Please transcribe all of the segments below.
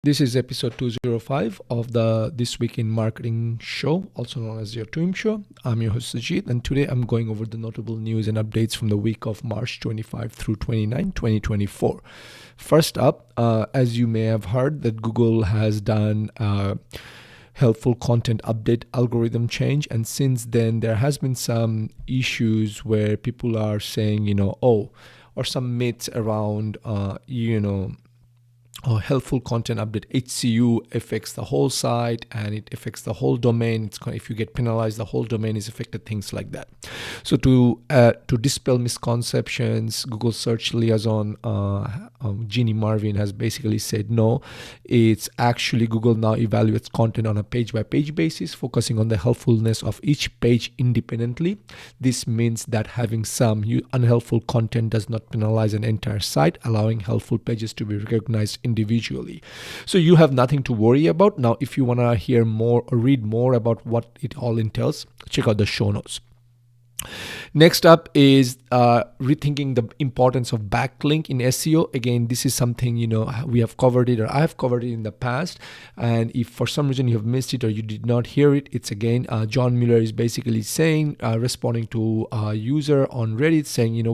This is episode 205 of the This Week in Marketing show, also known as your Twim show. I'm your host Sajid, and today I'm going over the notable news and updates from the week of March 25 through 29, 2024. First up, as you may have heard, that Google has done helpful content update algorithm change, and since then there has been some issues where people are saying, or some myths around, helpful content update HCU affects the whole site and it affects the whole domain. If you get penalized, the whole domain is affected, things like that. So to dispel misconceptions, Google Search Liaison Jeannie Marvin has basically said no. It's actually Google now evaluates content on a page-by-page basis, focusing on the helpfulness of each page independently. This means that having some unhelpful content does not penalize an entire site, allowing helpful pages to be recognized individually. So you have nothing to worry about. Now, if you want to hear more or read more about what it all entails, check out the show notes. Next up is rethinking the importance of backlink in SEO. Again, this is something we have covered it, or I have covered it in the past. And if for some reason you have missed it or you did not hear it, it's again John Mueller is basically saying, responding to a user on Reddit, saying,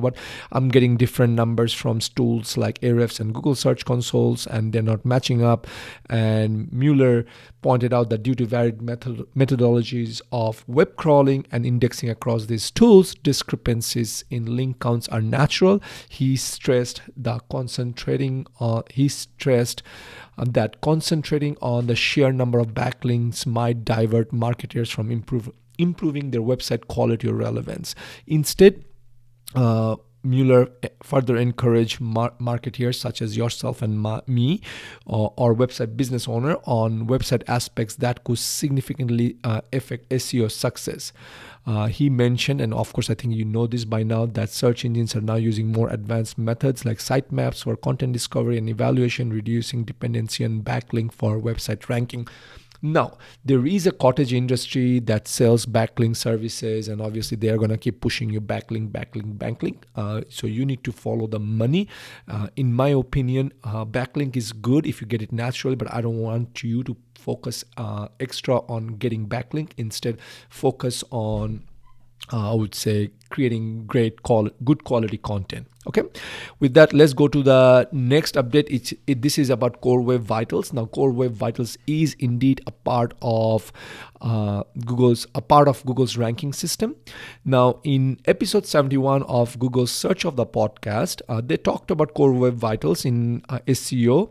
I'm getting different numbers from tools like Ahrefs and Google Search Consoles, and they're not matching up. And Mueller pointed out that due to varied methodologies of web crawling and indexing across these tools, discrepancies in link counts are natural. He stressed that concentrating on the sheer number of backlinks might divert marketers from improving their website quality or relevance. Instead, Mueller further encouraged marketeers such as yourself and me, or website business owner, on website aspects that could significantly affect SEO success. He mentioned, and of course I think you know this by now, that search engines are now using more advanced methods like sitemaps for content discovery and evaluation, reducing dependency on backlink for website ranking. Now, there is a cottage industry that sells backlink services, and obviously they're going to keep pushing you backlink. So you need to follow the money. In my opinion, backlink is good if you get it naturally, but I don't want you to focus extra on getting backlink. Instead, focus on I would say creating good quality content. Okay, with that, let's go to the next update. This is about Core Web Vitals. Now, Core Web Vitals is indeed a part of Google's ranking system. Now, in episode 71 of Google's Search of the Podcast, they talked about Core Web Vitals in SEO.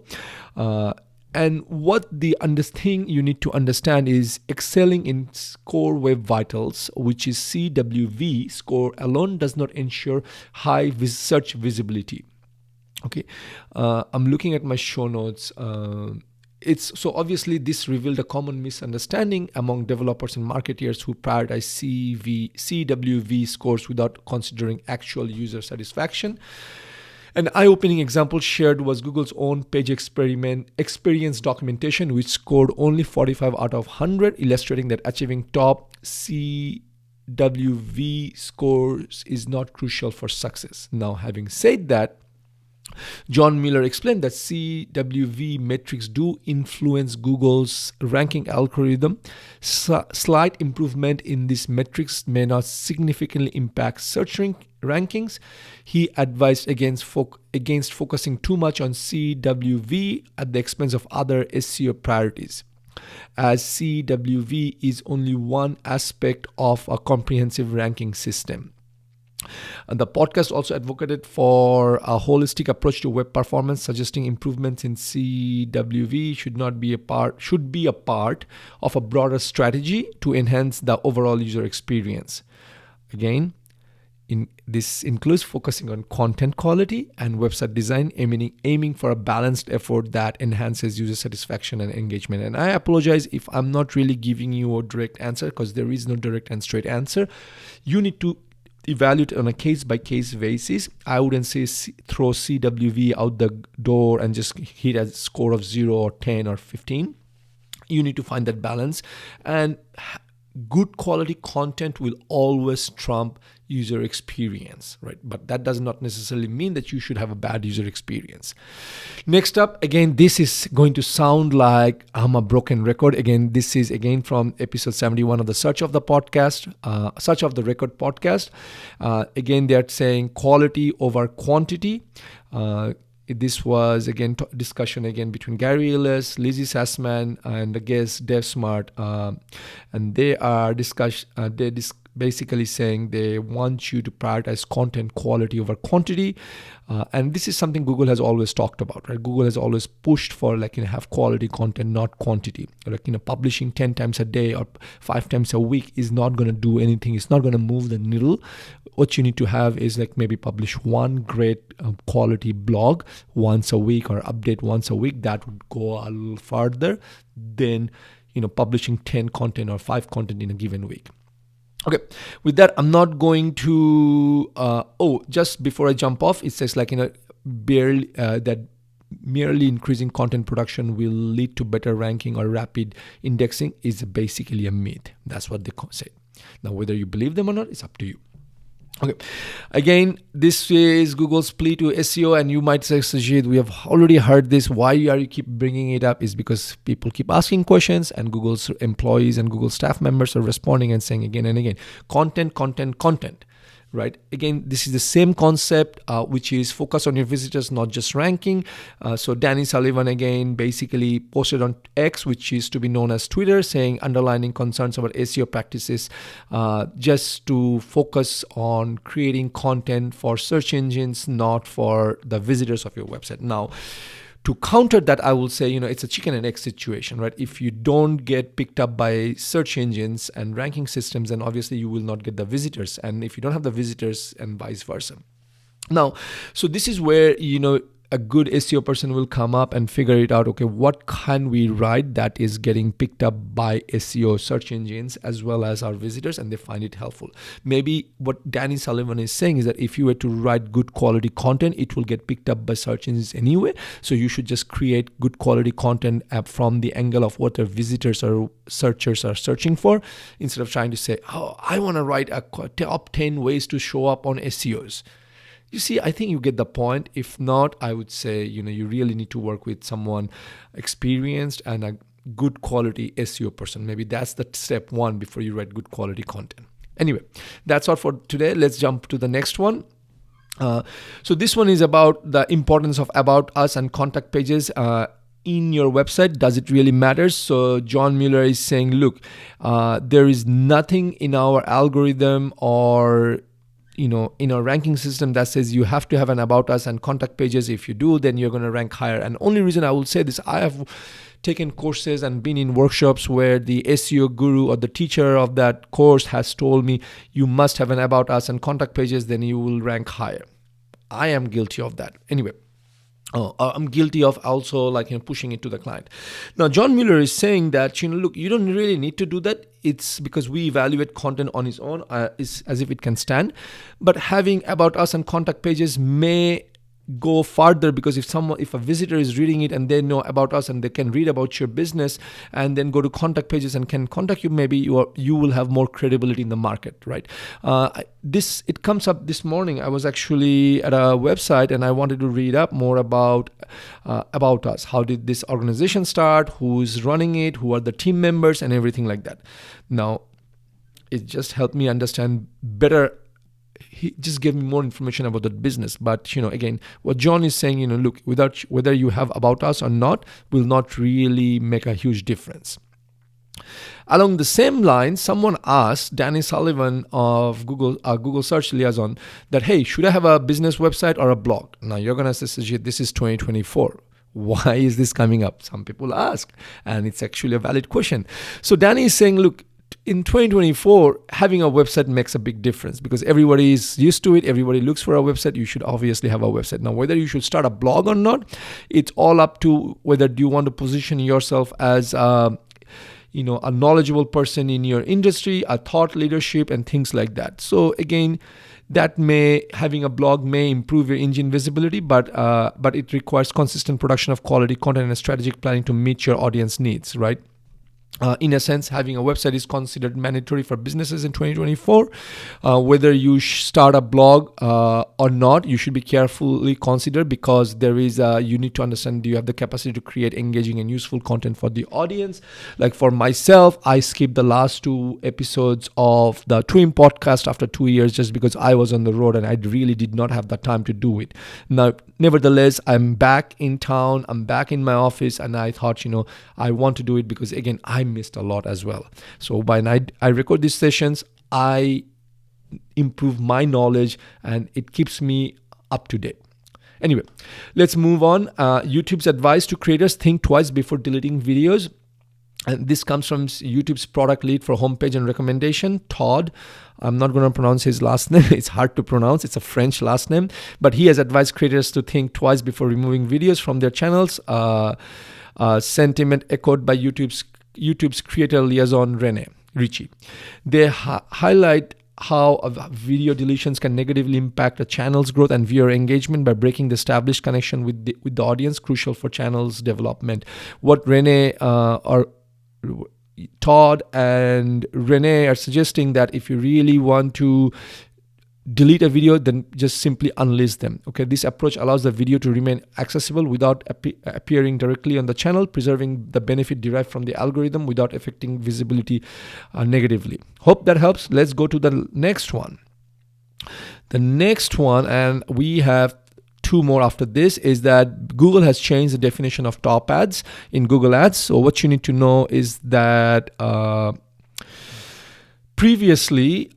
And what the thing you need to understand is excelling in Core Web Vitals, which is CWV score alone, does not ensure high search visibility. Okay, I'm looking at my show notes. So obviously this revealed a common misunderstanding among developers and marketers who prioritize CWV scores without considering actual user satisfaction. An eye-opening example shared was Google's own page experience documentation, which scored only 45 out of 100, illustrating that achieving top CWV scores is not crucial for success. Now, having said that, John Mueller explained that CWV metrics do influence Google's ranking algorithm. Slight improvement in these metrics may not significantly impact search rankings. He advised against focusing too much on CWV at the expense of other SEO priorities, as CWV is only one aspect of a comprehensive ranking system. And the podcast also advocated for a holistic approach to web performance, suggesting improvements in CWV should be a part of a broader strategy to enhance the overall user experience. Again, this includes focusing on content quality and website design, aiming for a balanced effort that enhances user satisfaction and engagement. And I apologize if I'm not really giving you a direct answer, because there is no direct and straight answer. You need to evaluate on a case-by-case basis. I wouldn't say throw CWV out the door and just hit a score of 0 or 10 or 15. You need to find that balance, and good quality content will always trump user experience, right? But that does not necessarily mean that you should have a bad user experience. Next up, again, this is going to sound like I'm a broken record. Again, this is again from episode 71 of the Search of the Record podcast. Again, they are saying quality over quantity. This was again discussion again between Gary Ellis, Lizzie Sassman, and the guest Dev Smart, and they are basically saying they want you to prioritize content quality over quantity, and this is something Google has always talked about, right? Google has always pushed for have quality content, not quantity. Publishing 10 times a day or 5 times a week is not going to do anything. It's not going to move the needle. What you need to have is maybe publish one great quality blog once a week or update once a week. That would go a little farther than publishing 10 content or 5 content in a given week. Okay, with that, I'm not going to, just before I jump off, it says barely that merely increasing content production will lead to better ranking or rapid indexing is basically a myth. That's what they say. Now, whether you believe them or not, it's up to you. Okay, again, this is Google's plea to SEO, and you might say, Sajid, we have already heard this. Why are you keep bringing it up? Is because people keep asking questions, and Google's employees and Google staff members are responding and saying again and again, content. Right? Again, this is the same concept, which is focus on your visitors, not just ranking. So Danny Sullivan again basically posted on X, which is to be known as Twitter, saying underlining concerns about SEO practices, just to focus on creating content for search engines, not for the visitors of your website. Now, to counter that, I will say, it's a chicken and egg situation, right? If you don't get picked up by search engines and ranking systems, then obviously you will not get the visitors. And if you don't have the visitors, and vice versa. Now, so this is where, a good SEO person will come up and figure it out. Okay, what can we write that is getting picked up by SEO search engines as well as our visitors, and they find it helpful. Maybe what Danny Sullivan is saying is that if you were to write good quality content, it will get picked up by search engines anyway. So you should just create good quality content from the angle of what their visitors or searchers are searching for, instead of trying to say, I want to write a top 10 ways to show up on SEOs. You see, I think you get the point. If not, I would say, you really need to work with someone experienced and a good quality SEO person. Maybe that's the step one before you write good quality content. Anyway, that's all for today. Let's jump to the next one. So this one is about the importance of about us and contact pages in your website. Does it really matter? So John Mueller is saying, look, there is nothing in our algorithm or in our ranking system that says you have to have an about us and contact pages. If you do, then you're going to rank higher. And only reason I will say this, I have taken courses and been in workshops where the SEO guru or the teacher of that course has told me you must have an about us and contact pages, then you will rank higher. I am guilty of that. Anyway, I'm guilty of also pushing it to the client. Now, John Mueller is saying that, look, you don't really need to do that. It's because we evaluate content on its own as if it can stand. But having about us and contact pages may go farther, because if a visitor is reading it and they know about us and they can read about your business and then go to contact pages and can contact you, maybe you will have more credibility in the market, right? It comes up this morning. I was actually at a website and I wanted to read up more about us. How did this organization start? Who's running it? Who are the team members and everything like that? Now, it just helped me understand better. He just gave me more information about that business. But, again, what John is saying, look, whether you have about us or not will not really make a huge difference. Along the same line, someone asked Danny Sullivan of Google Search Liaison that, hey, should I have a business website or a blog? Now, you're going to say, this is 2024. Why is this coming up? Some people ask, and it's actually a valid question. So Danny is saying, look, in 2024, having a website makes a big difference because everybody is used to it. Everybody looks for a website. You should obviously have a website. Now, whether you should start a blog or not, it's all up to whether do you want to position yourself as a knowledgeable person in your industry, a thought leadership, and things like that. So again, having a blog may improve your engine visibility, but it requires consistent production of quality content and strategic planning to meet your audience needs, right? In a sense, having a website is considered mandatory for businesses in 2024. Whether you start a blog or not, you should be carefully considered, because there is you need to understand, do you have the capacity to create engaging and useful content for the audience? Like for myself, I skipped the last 2 episodes of the Twin podcast after 2 years just because I was on the road and I really did not have the time to do it. Now, nevertheless, I'm back in town, I'm back in my office, and I thought, I want to do it because, again, I missed a lot as well. So by night, I record these sessions, I improve my knowledge, and it keeps me up to date. Anyway, let's move on. YouTube's advice to creators: think twice before deleting videos. And this comes from YouTube's product lead for homepage and recommendation, Todd. I'm not going to pronounce his last name. It's hard to pronounce. It's a French last name. But he has advised creators to think twice before removing videos from their channels. Sentiment echoed by YouTube's creator liaison, Rene Ritchie. They highlight how video deletions can negatively impact a channel's growth and viewer engagement by breaking the established connection with the audience, crucial for channel's development. What Todd and Rene are suggesting, that if you really want to delete a video, then just simply unlist them. Okay, this approach allows the video to remain accessible without appearing directly on the channel, preserving the benefit derived from the algorithm without affecting visibility negatively. Hope that helps. Let's go to the next one. The next one, and we have 2 more after this, is that Google has changed the definition of top ads in Google Ads. So what you need to know is that previously,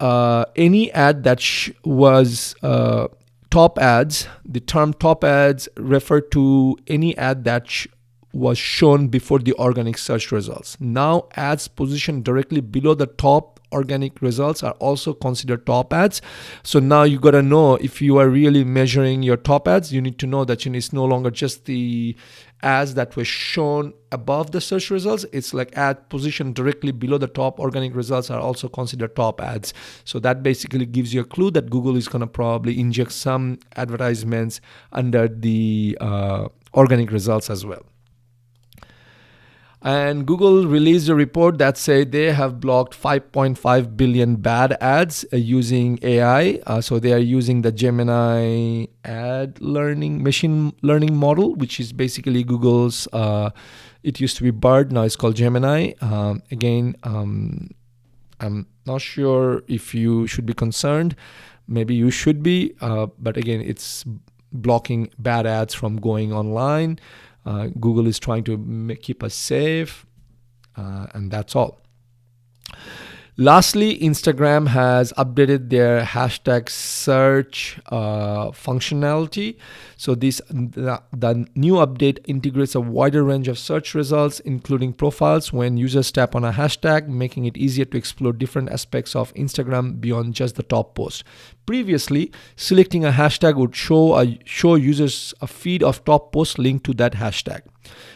any ad that was top ads, the term top ads referred to any ad that was shown before the organic search results. Now, ads positioned directly below the top organic results are also considered top ads. So now you got to know, if you are really measuring your top ads, you need to know that it's no longer just the ads that were shown above the search results. It's like ad positioned directly below the top organic results are also considered top ads. So that basically gives you a clue that Google is going to probably inject some advertisements under the organic results as well. And Google released a report that said they have blocked 5.5 billion bad ads using AI. So they are using the Gemini machine learning model, which is basically Google's, it used to be Bard, now it's called Gemini. I'm not sure if you should be concerned. Maybe you should be, but again, it's blocking bad ads from going online. Google is trying to keep us safe, and that's all. Lastly, Instagram has updated their hashtag search functionality. So the new update integrates a wider range of search results, including profiles, when users tap on a hashtag, making it easier to explore different aspects of Instagram beyond just the top post. Previously, selecting a hashtag would show users a feed of top posts linked to that hashtag.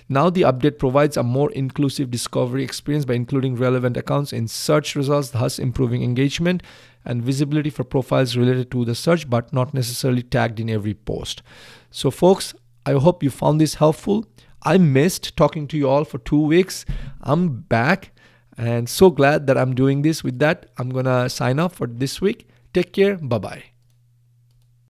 Now the update provides a more inclusive discovery experience by including relevant accounts in search results, thus improving engagement and visibility for profiles related to the search, but not necessarily tagged in every post. So folks, I hope you found this helpful. I missed talking to you all for 2 weeks. I'm back and so glad that I'm doing this. With that, I'm going to sign off for this week. Take care. Bye-bye.